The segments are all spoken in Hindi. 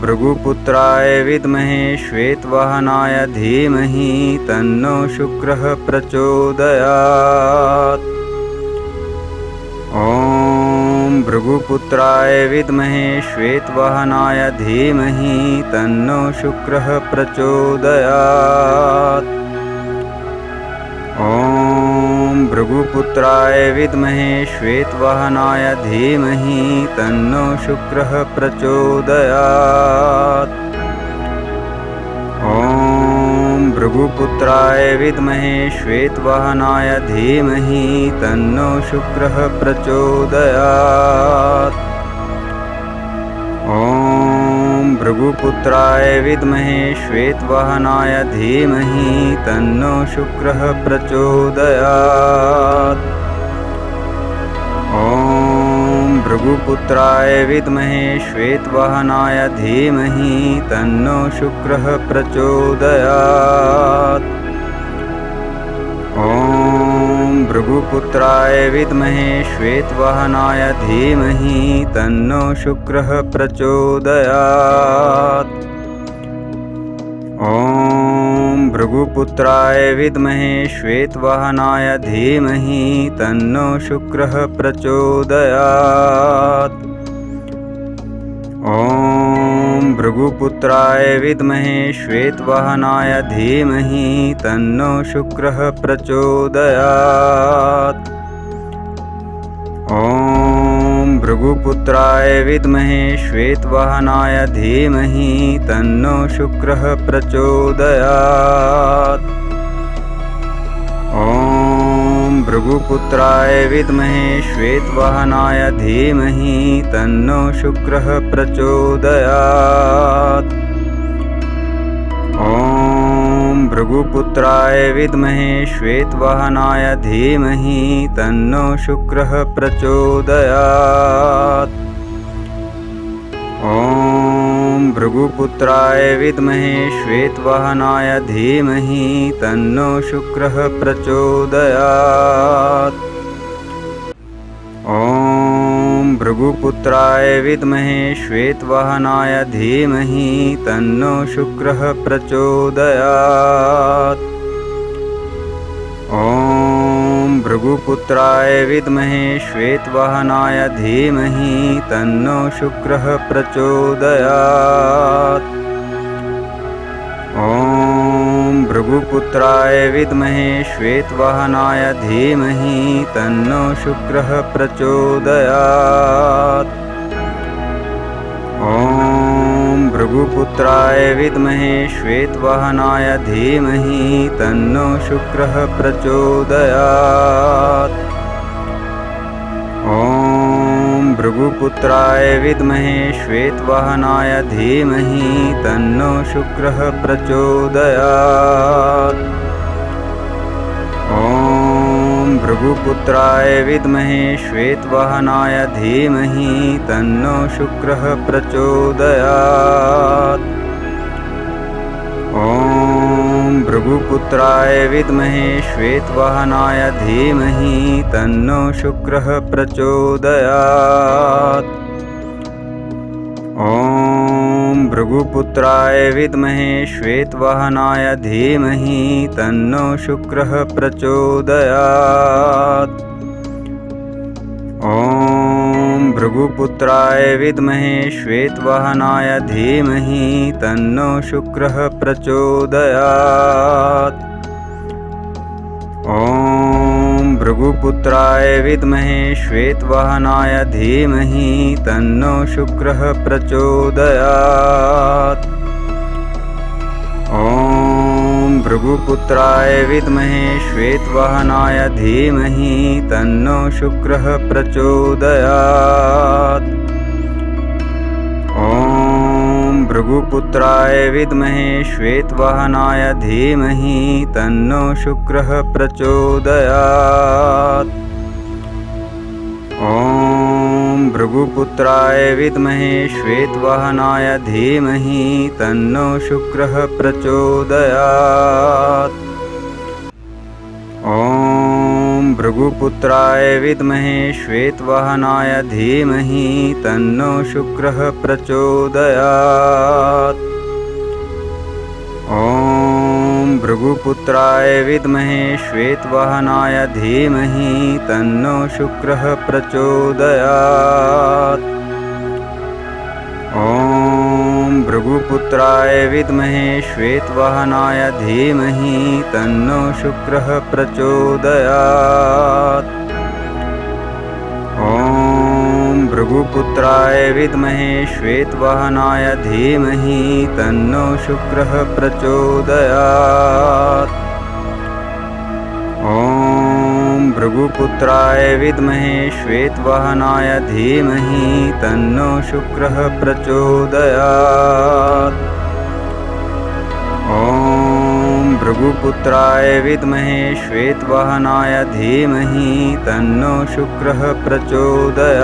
भृगुपुत्राय विद्महे श्वेतवाहनाय धीमहि तन्नो शुक्रः प्रचोदयात्। ॐ भृगुपुत्राय विद्महे श्वेतवाहनाय धीमहि तन्नो शुक्रः प्रचोदयात्। ॐ भृगुपुत्राय विद्महे श्वेतवाहनाय धीमहि तन्नो शुक्रः प्रचोदयात्। ॐ भृगुपुत्राय विद्महे श्वेतवाहनाय धीमहि तन्नो शुक्रः प्रचोदयात्। ॐ भृगुपुत्राय विद्महे श्वेतवाहनाय धीमहि तन्नो शुक्रः प्रचोदयात्। ॐ भृगुपुत्राय विद्महे श्वेतवाहनाय धीमहि तन्नो शुक्रः प्रचोदयात्। ॐ भृगुपुत्राय विद्महे श्वेतवाहनाय धीमहि तन्नो शुक्रः प्रचोदयात्। ॐ भृगुपुत्राय विद्महे श्वेतवाहनाय धीमहि तन्नो शुक्रः प्रचोदयात्। ॐ भृगुपुत्राय विद्महे श्वेतवाहनाय धीमहि तन्नो शुक्रः प्रचोदयात्। ॐ भृगुपुत्राय विद्महे श्वेतवाहनाय धीमहि तन्नो शुक्रः प्रचोदयात्। ॐ भृगुपुत्राय विद्महे श्वेतवाहनाय धीमहि तन्नो शुक्रः प्रचोदयात्। ॐ भृगुपुत्राय विद्महे श्वेतवाहनाय धीमहि तन्नो शुक्रः प्रचोदयात्। ॐ भृगुपुत्राय विद्महे श्वेतवाहनाय धीमहि तन्नो शुक्रः प्रचोदयात्। ॐ भृगुपुत्राय विद्महे श्वेतवाहनाय धीमहि तन्नो शुक्रः प्रचोदयात्। ॐ भृगुपुत्राय विद्महे श्वेतवाहनाय धीमहि तन्नो शुक्रः प्रचोदयात्। ॐ भृगुपुत्राय विद्महे श्वेतवाहनाय धीमहि तन्नो शुक्रः प्रचोदयात्। ॐ भृगुपुत्राय विद्महे श्वेतवाहनाय धीमहि तन्नो शुक्रः प्रचोदयात्। ॐ भृगुपुत्राय विद्महे श्वेतवाहनाय धीमहि तन्नो शुक्रः प्रचोदयात्। ॐ भृगुपुत्राय विद्महे श्वेतवाहनाय धीमहि तन्नो शुक्रः प्रचोदयात्। ॐ भृगुपुत्राय विद्महे श्वेतवाहनाय धीमहि तन्नो शुक्रः प्रचोदयात्। ॐ भृगुपुत्राय विद्महे श्वेतवाहनाय धीमहि तन्नो शुक्रः प्रचोदयात्। ॐ भृगुपुत्राय विद्महे श्वेतवाहनाय धीमहि तन्नो शुक्रः प्रचोदयात्। ॐ भृगुपुत्राय विद्महे श्वेतवाहनाय धीमहि तन्नो शुक्रः प्रचोदयात्। ॐ भृगुपुत्राय विद्महे श्वेतवाहनाय धीमहि तन्नो शुक्रः प्रचोदयात्। ॐ भृगुपुत्राय विद्महे श्वेतवाहनाय धीमहि तन्नो शुक्रः प्रचोदयात्। ॐ भृगुपुत्राय विद्महे श्वेतवाहनाय धीमहि तन्नो शुक्रः प्रचोदयात्। ॐ भृगुपुत्राय विद्महे श्वेतवाहनाय धीमहि तन्नो शुक्रः प्रचोदयात्। ॐ भृगुपुत्राय विद्महे श्वेतवाहनाय धीमहि तन्नो शुक्रः प्रचोदयात्। ॐ भृगुपुत्राय विद्महे श्वेतवाहनाय धीमहि तन्नो शुक्रः प्रचोदयात्। ॐ भृगुपुत्राय विद्महे श्वेतवाहनाय धीमहि तन्नो शुक्रः प्रचोदयात्। ॐ भृगुपुत्राय विद्महे श्वेतवाहनाय धीमहि तन्नो शुक्रः प्रचोदयात्। ॐ भृगुपुत्राय विद्महे श्वेतवाहनाय धीमहि तन्नो शुक्रः प्रचोदयात्।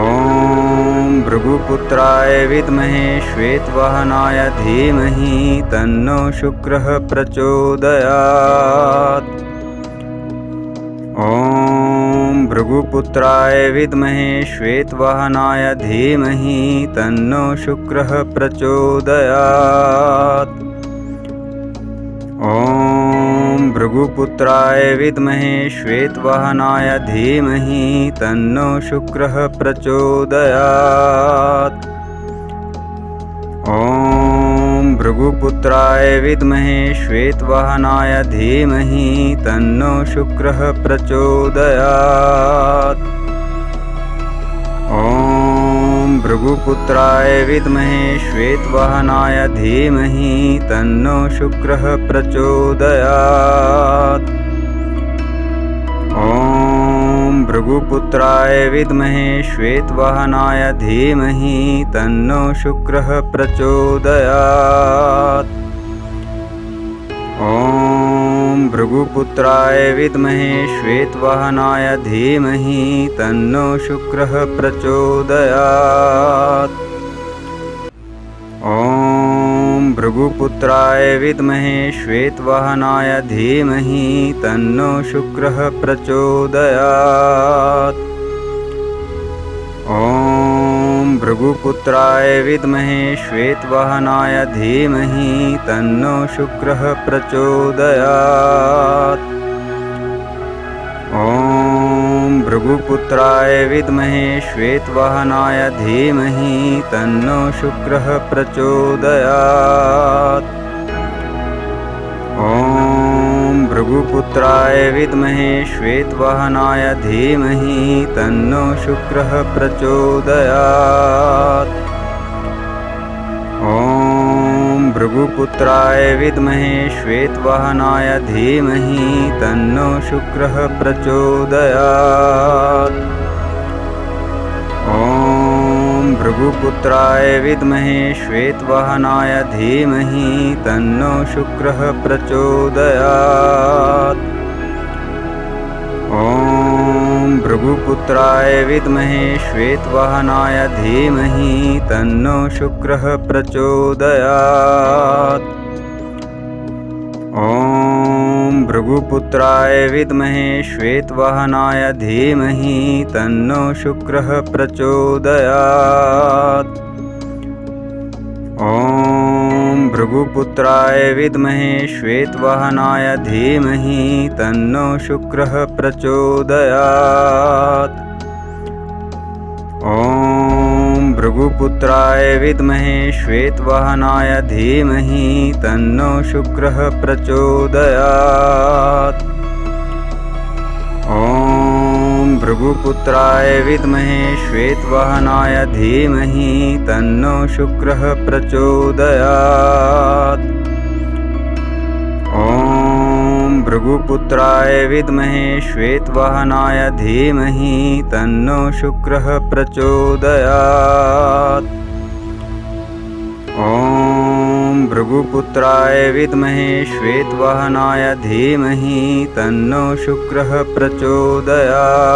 ॐ भृगुपुत्राय विद्महे श्वेतवाहनाय धीमहि तन्नो शुक्रः प्रचोदयात्। ॐ भृगुपुत्राय विद्महे श्वेतवाहनाय धीमहि तन्नो शुक्रः प्रचोदयात्। ॐ भृगुपुत्राय विद्महे श्वेतवाहनाय धीमहि तन्नो शुक्रः प्रचोदयात्। ॐ भृगुपुत्राय विद्महे श्वेतवाहनाय धीमहि तन्नो शुक्रः प्रचोदयात्। ॐ भृगुपुत्राय विद्महे श्वेतवाहनाय धीमहि तन्नो शुक्रः प्रचोदयात्। ॐ भृगुपुत्राय विद्महे श्वेतवाहनाय धीमहि तन्नो शुक्रः प्रचोदयात्। ॐ भृगुपुत्राय विद्महे श्वेतवाहनाय धीमहि तन्नो शुक्रः प्रचोदयात्। ॐ भृगुपुत्राय विद्महे श्वेतवाहनाय धीमहि तन्नो शुक्रः प्रचोदयात्। ॐ भृगुपुत्राय विद्महे श्वेतवाहनाय धीमहि तन्नो शुक्रः प्रचोदयात्। ॐ भृगुपुत्राय विद्महे श्वेतवाहनाय धीमहि तन्नो शुक्रः प्रचोदयात्। ॐ भृगुपुत्राय विद्महे श्वेतवाहनाय धीमहि तन्नो शुक्रः प्रचोदयात्। ॐ भृगुपुत्राय विद्महे श्वेतवाहनाय धीमहि तन्नो शुक्रः प्रचोदयात्। ॐ भृगुपुत्राय विद्महे श्वेतवाहनाय धीमहि तन्नो शुक्रः प्रचोदयात्। ॐ भृगुपुत्राय विद्महे श्वेतवाहनाय धीमहि तन्नो शुक्रः प्रचोदयात्। ॐ भृगुपुत्राय विद्महे श्वेतवाहनाय धीमहि तन्नो शुक्रः प्रचोदयात्। ॐ भृगुपुत्राय विद्महे श्वेतवाहनाय धीमहि तन्नो शुक्रः प्रचोदयात्। ॐ भृगुपुत्राय विद्महे श्वेतवाहनाय धीमहि तन्नो शुक्रः प्रचोदयात्। ॐ भृगुपुत्राय विद्महे श्वेतवाहनाय धीमहि तन्नो शुक्रः प्रचोदयात्। ॐ भृगुपुत्राय विद्महे श्वेतवाहनाय धीमहि तन्नो शुक्रः प्रचोदयात्। ॐ भृगुपुत्राय विद्महे श्वेतवाहनाय धीमहि तन्नो शुक्रः प्रचोदयात्।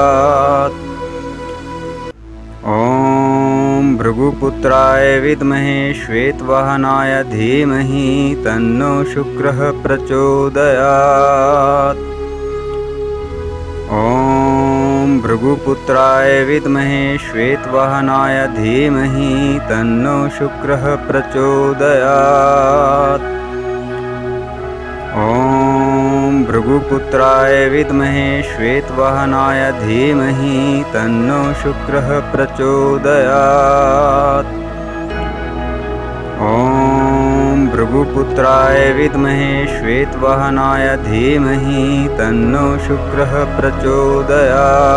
ॐ भृगुपुत्राय विद्महे श्वेतवाहनाय धीमहि तन्नो शुक्रः प्रचोदयात्। ॐ भृगुपुत्राय विद्महे श्वेतवाहनाय धीमहि तन्नो शुक्रः प्रचोदयात्। ॐ भृगुपुत्राय विद्महे श्वेतवाहनाय धीमहि तन्नो शुक्रः प्रचोदयात्। ॐ भृगुपुत्राय विद्महे श्वेतवाहनाय धीमहि तन्नो शुक्रः प्रचोदयात्।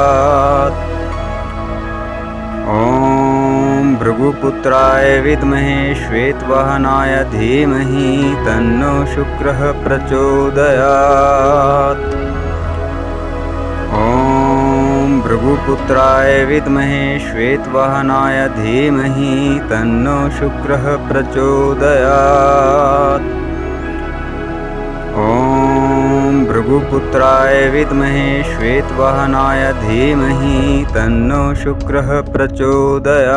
ॐ भृगुपुत्राय विद्महे श्वेतवाहनाय धीमहि तन्नो शुक्रः प्रचोदयात्। ॐ भृगुपुत्राय विद्महे श्वेतवाहनाय धीमहि तन्नो शुक्रः प्रचोदयात्। ॐ भृगुपुत्राय विद्महे श्वेतवाहनाय धीमहि तन्नो शुक्रः प्रचोदयात्।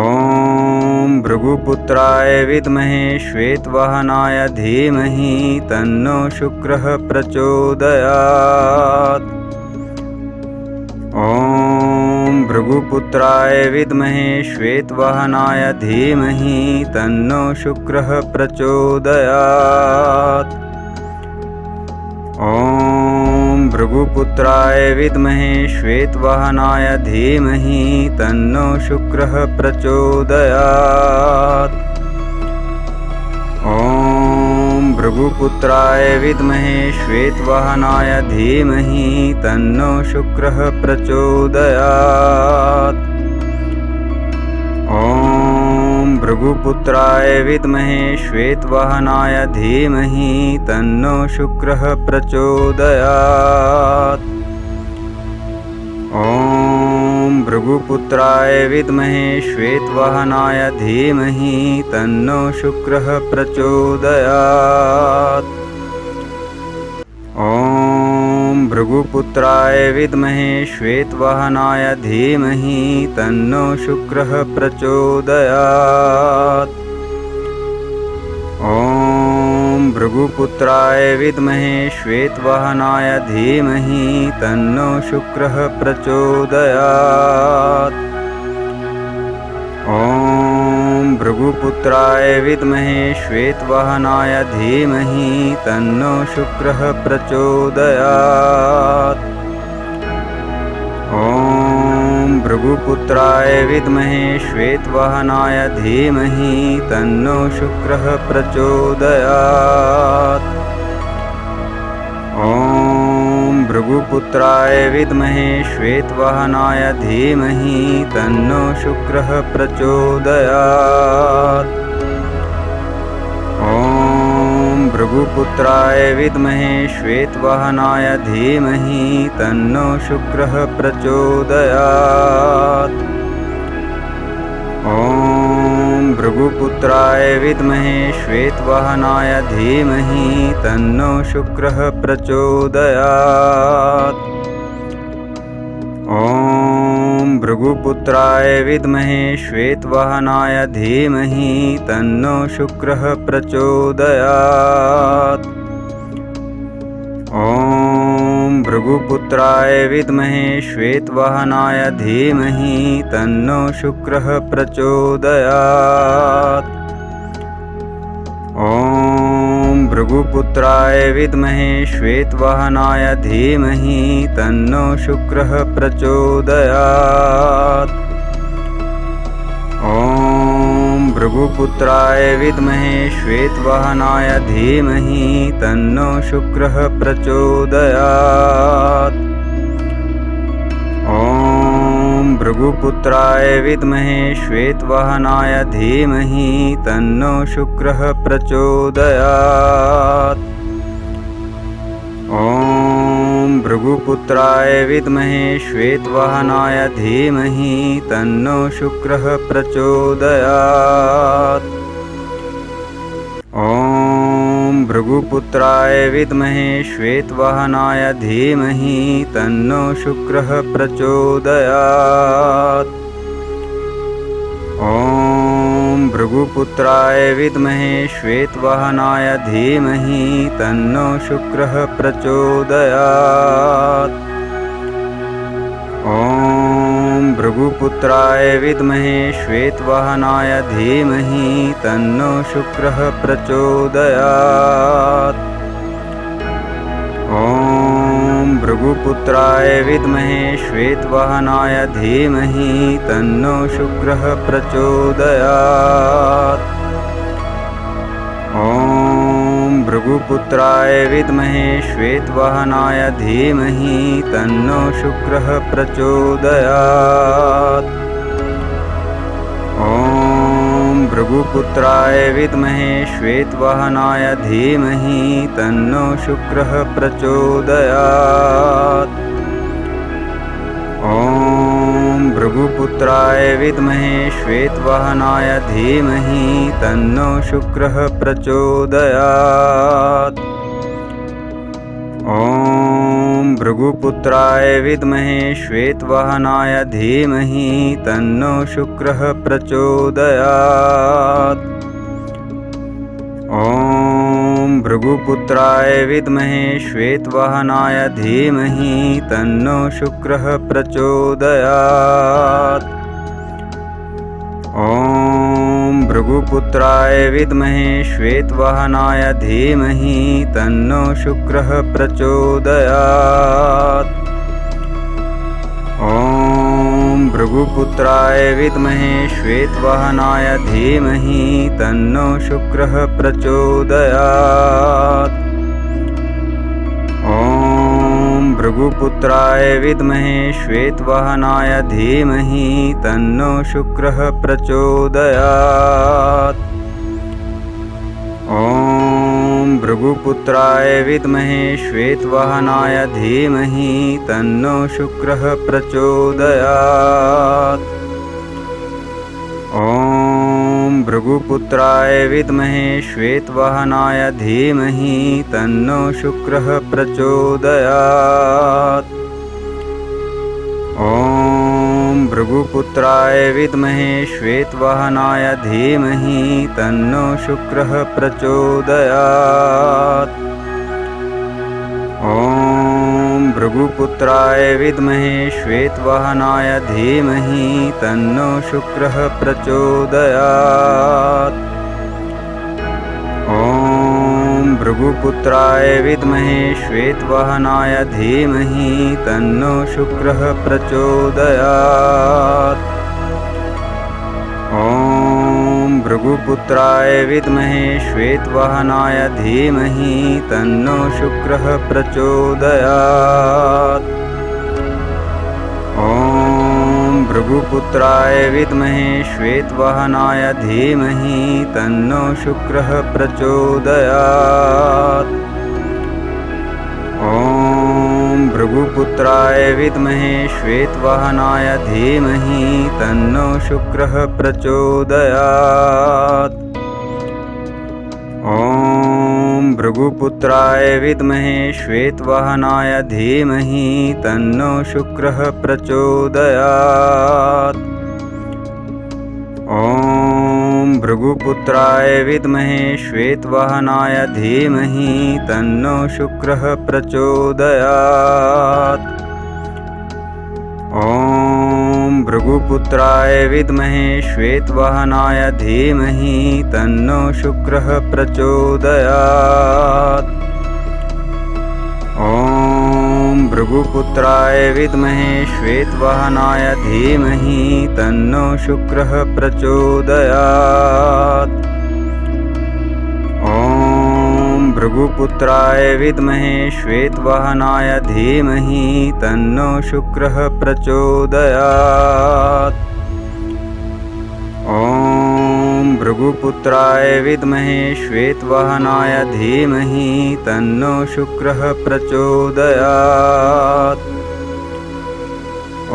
ॐ भृगुपुत्राय विद्महे श्वेतवाहनाय धीमहि तन्नो शुक्रः प्रचोदयात्। ॐ भृगुपुत्राय विद्महे श्वेतवाहनाय धीमहि तन्नो शुक्रः प्रचोदयात्। ॐ भृगुपुत्राय विद्महे श्वेतवाहनाय धीमहि तन्नो शुक्रः प्रचोदयात्। ॐ भृगुपुत्राय विद्महे श्वेतवाहनाय धीमहि तन्नो शुक्रः प्रचोदयात्। ॐ भृगुपुत्राय विद्महे श्वेतवाहनाय धीमहि तन्नो शुक्रः प्रचोदयात्। ॐ भृगुपुत्राय विद्महे श्वेतवाहनाय धीमहि तन्नो शुक्रः प्रचोदयात्। ॐ भृगुपुत्राय विद्महे श्वेतवाहनाय धीमहि तन्नो शुक्रः प्रचोदयात्। ॐ भृगुपुत्राय विद्महे श्वेतवाहनाय धीमहि तन्नो शुक्रः प्रचोदयात्। ॐ भृगुपुत्राय विद्महे श्वेतवाहनाय धीमहि तन्नो शुक्रः प्रचोदयात्। ॐ भृगुपुत्राय विद्महे श्वेतवाहनाय धीमहि तन्नो शुक्रः प्रचोदयात्। ॐ भृगुपुत्राय विद्महे श्वेतवाहनाय धीमहि तन्नो शुक्रः प्रचोदयात्। ॐ भृगुपुत्राय विद्महे श्वेतवाहनाय धीमहि तन्नो शुक्रः प्रचोदयात्। ॐ भृगुपुत्राय विद्महे श्वेतवाहनाय धीमहि तन्नो शुक्रः प्रचोदयात्। ॐ भृगुपुत्राय विद्महे श्वेतवाहनाय धीमहि तन्नो शुक्रः प्रचोदयात्। ॐ भृगुपुत्राय विद्महे श्वेतवाहनाय धीमहि तन्नो शुक्रः प्रचोदयात्। ॐ भृगुपुत्राय विद्महे श्वेतवाहनाय धीमहि तन्नो शुक्रः प्रचोदयात्। ॐ भृगुपुत्राय विद्महे श्वेतवाहनाय धीमहि तन्नो शुक्रः प्रचोदयात्। ॐ भृगुपुत्राय विद्महे श्वेतवाहनाय धीमहि तन्नो शुक्रः प्रचोदयात्। ॐ भृगुपुत्राय विद्महे श्वेतवाहनाय धीमहि तन्नो शुक्रः प्रचोदयात्। ॐ भृगुपुत्राय विद्महे श्वेतवाहनाय धीमहि तन्नो शुक्रः प्रचोदयात्। ॐ भृगुपुत्राय विद्महे श्वेतवाहनाय धीमहि तन्नो शुक्रः प्रचोदयात्। ॐ भृगुपुत्राय विद्महे श्वेतवाहनाय धीमहि तन्नो शुक्रः प्रचोदयात्। ॐ भृगुपुत्राय विद्महे श्वेतवाहनाय धीमहि तन्नो शुक्रः प्रचोदयात्। ॐ भृगुपुत्राय विद्महे श्वेतवाहनाय धीमहि तन्नो शुक्रः प्रचोदयात्। ॐ भृगुपुत्राय विद्महे श्वेतवाहनाय धीमहि तन्नो शुक्रः प्रचोदयात्। ॐ भृगुपुत्राय विद्महे श्वेतवाहनाय धीमहि तन्नो शुक्रः प्रचोदयात्। ॐ भृगुपुत्राय विद्महे श्वेतवाहनाय धीमहि तन्नो शुक्रः प्रचोदयात्। ॐ भृगुपुत्राय विद्महे श्वेतवाहनाय धीमहि तन्नो शुक्रः प्रचोदयात्। ॐ भृगुपुत्राय विद्महे श्वेतवाहनाय धीमहि तन्नो शुक्रः प्रचोदयात्। ॐ भृगुपुत्राय विद्महे श्वेतवाहनाय धीमहि तन्नो शुक्रः प्रचोदयात्। ॐ भृगुपुत्राय विद्महे श्वेतवाहनाय धीमहि तन्नो शुक्रः प्रचोदयात्। ॐ भृगुपुत्राय विद्महे श्वेतवाहनाय धीमहि तन्नो शुक्रः प्रचोदयात्। ॐ भृगुपुत्राय विद्महे श्वेतवाहनाय धीमहि तन्नो शुक्रः प्रचोदयात्। ॐ भृगुपुत्राय विद्महे श्वेतवाहनाय धीमहि तन्नो शुक्रः प्रचोदयात्। ॐ भृगुपुत्राय विद्महे श्वेतवाहनाय धीमहि तन्नो शुक्रः प्रचोदयात्। ॐ भृगुपुत्राय विद्महे श्वेतवाहनाय धीमहि तन्नो शुक्रः प्रचोदयात्। ॐ भृगुपुत्राय विद्महे श्वेतवाहनाय धीमहि तन्नो शुक्रः प्रचोदयात्। ॐ भृगुपुत्राय विद्महे श्वेतवाहनाय धीमहि तन्नो शुक्रः प्रचोदयात्। ॐ भृगुपुत्राय विद्महे श्वेतवाहनाय धीमहि तन्नो शुक्रः प्रचोदयात्। ॐ भृगुपुत्राय विद्महे श्वेतवाहनाय धीमहि तन्नो शुक्रः प्रचोदयात्। ॐ भृगुपुत्राय विद्महे श्वेतवाहनाय धीमहि तन्नो शुक्रः प्रचोदयात्। ॐ भृगुपुत्राय विद्महे श्वेतवाहनाय धीमहि तन्नो शुक्रः प्रचोदयात्। ॐ भृगुपुत्राय विद्महे श्वेतवाहनाय धीमहि तन्नो शुक्रः प्रचोदयात्। ॐ भृगुपुत्राय विद्महे श्वेतवाहनाय धीमहि तन्नो शुक्रः प्रचोदयात्। ॐ भृगुपुत्राय विद्महे श्वेतवाहनाय धीमहि तन्नो शुक्रः प्रचोदयात्।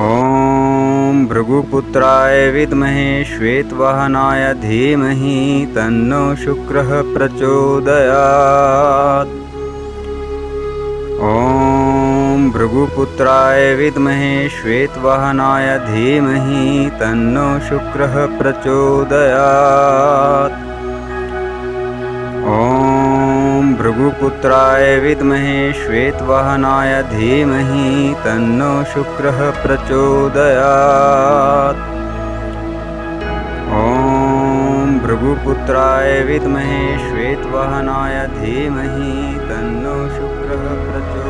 ॐ भृगुपुत्राय विद्महे श्वेतवाहनाय धीमहि तन्नो शुक्रः प्रचोदयात्। ॐ भृगुपुत्राय विद्महे श्वेतवाहनाय धीमहि तन्नो शुक्रः प्रचोदयात्। ॐ भृगुपुत्राय विद्महे श्वेतवाहनाय धीमहि तन्नो शुक्रः प्रचोदयात्। ॐ भृगुपुत्राय विद्महे श्वेतवाहनाय धीमहि तन्नो शुक्रः प्रचोदयात्।